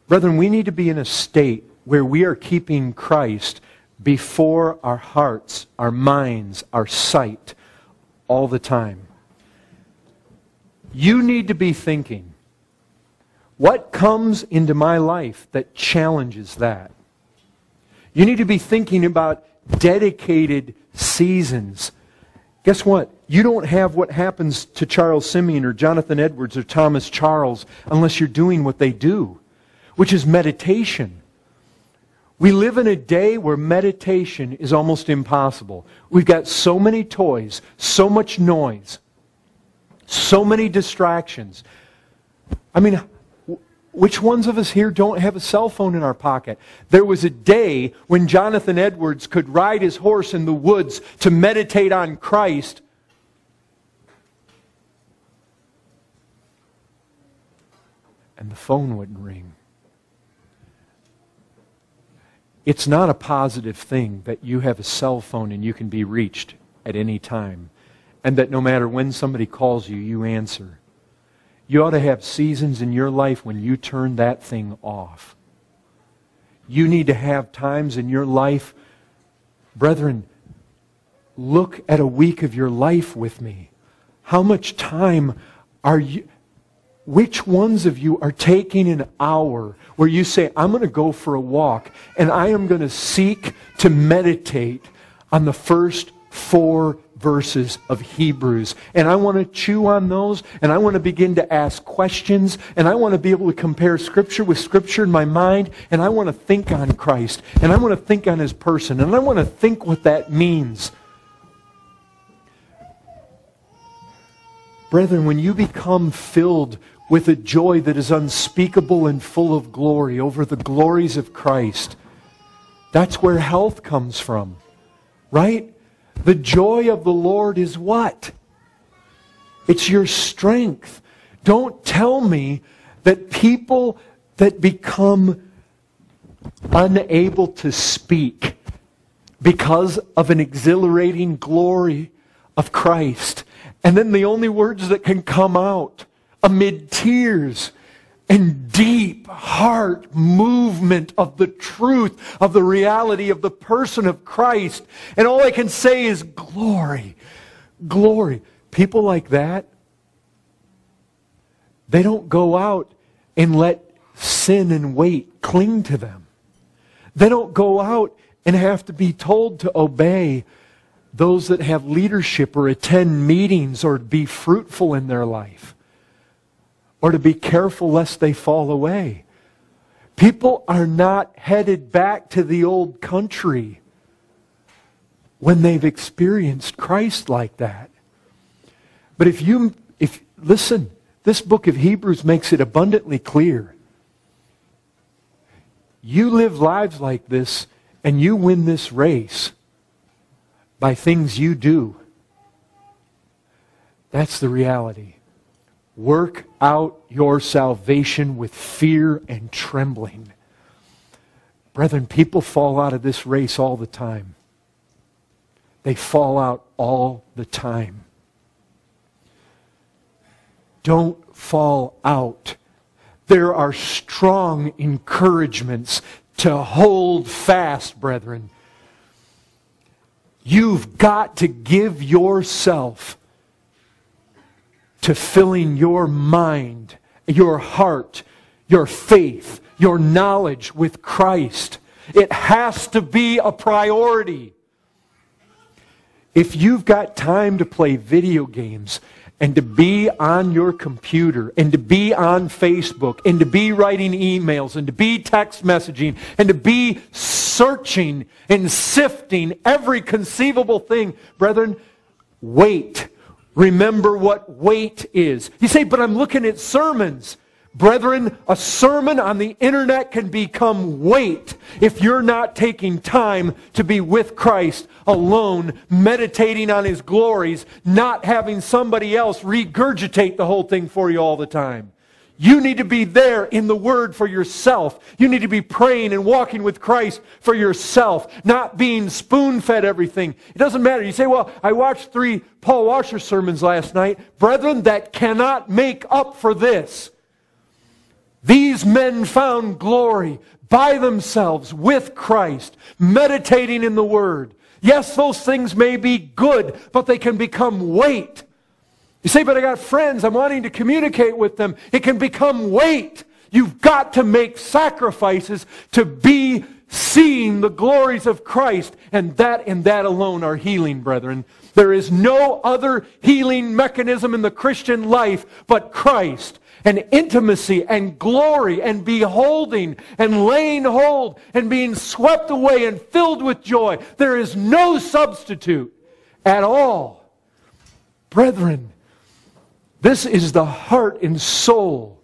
Brethren, we need to be in a state where we are keeping Christ before our hearts, our minds, our sight, all the time. You need to be thinking, what comes into my life that challenges that? You need to be thinking about dedicated seasons. Guess what? You don't have what happens to Charles Simeon or Jonathan Edwards or Thomas Charles unless you're doing what they do, which is meditation. We live in a day where meditation is almost impossible. We've got so many toys, so much noise, so many distractions. I mean, which ones of us here don't have a cell phone in our pocket? There was a day when Jonathan Edwards could ride his horse in the woods to meditate on Christ. And the phone wouldn't ring. It's not a positive thing that you have a cell phone and you can be reached at any time. And that no matter when somebody calls you, you answer. You ought to have seasons in your life when you turn that thing off. You need to have times in your life. Brethren, look at a week of your life with me. How much time are you... Which ones of you are taking an hour where you say, I'm going to go for a walk and I am going to seek to meditate on the first 4 verses of Hebrews. And I want to chew on those and I want to begin to ask questions and I want to be able to compare Scripture with Scripture in my mind and I want to think on Christ and I want to think on His person and I want to think what that means. Brethren, when you become filled with a joy that is unspeakable and full of glory over the glories of Christ, that's where health comes from, right? The joy of the Lord is what? It's your strength. Don't tell me that people that become unable to speak because of an exhilarating glory of Christ, and then the only words that can come out amid tears and deep heart movement of the truth of the reality of the person of Christ. And all I can say is glory, glory. People like that, they don't go out and let sin and weight cling to them. They don't go out and have to be told to obey those that have leadership or attend meetings or be fruitful in their life, or to be careful lest they fall away. People are not headed back to the old country when they've experienced Christ like that. But listen, this book of Hebrews makes it abundantly clear. You live lives like this and you win this race by things you do. That's the reality. Work out your salvation with fear and trembling. Brethren, people fall out of this race all the time. They fall out all the time. Don't fall out. There are strong encouragements to hold fast, brethren. You've got to give yourself to filling your mind, your heart, your faith, your knowledge with Christ. It has to be a priority. If you've got time to play video games and to be on your computer and to be on Facebook and to be writing emails and to be text messaging and to be searching and sifting every conceivable thing, brethren, wait. Remember what wait is. You say, but I'm looking at sermons. Brethren, a sermon on the internet can become weight if you're not taking time to be with Christ alone, meditating on His glories, not having somebody else regurgitate the whole thing for you all the time. You need to be there in the Word for yourself. You need to be praying and walking with Christ for yourself, not being spoon-fed everything. It doesn't matter. You say, well, I watched 3 Paul Washer sermons last night. Brethren, that cannot make up for this. These men found glory by themselves with Christ, meditating in the Word. Yes, those things may be good, but they can become weight. You say, but I got friends, I'm wanting to communicate with them. It can become weight. You've got to make sacrifices to be seeing the glories of Christ, and that alone are healing, brethren. There is no other healing mechanism in the Christian life but Christ, and intimacy and glory and beholding and laying hold and being swept away and filled with joy. There is no substitute at all. Brethren, this is the heart and soul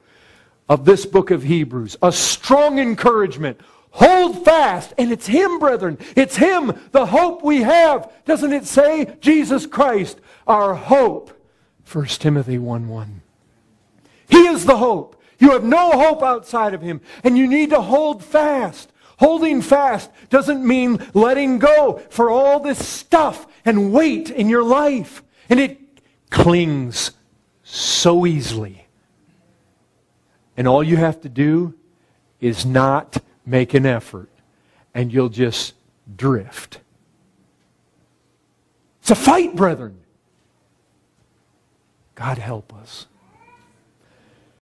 of this book of Hebrews. A strong encouragement. Hold fast. And it's Him, brethren. It's Him, the hope we have. Doesn't it say? Jesus Christ, our hope. 1 Timothy 1:1. He is the hope. You have no hope outside of Him. And you need to hold fast. Holding fast doesn't mean letting go for all this stuff and weight in your life. And it clings so easily. And all you have to do is not make an effort, and you'll just drift. It's a fight, brethren. God help us.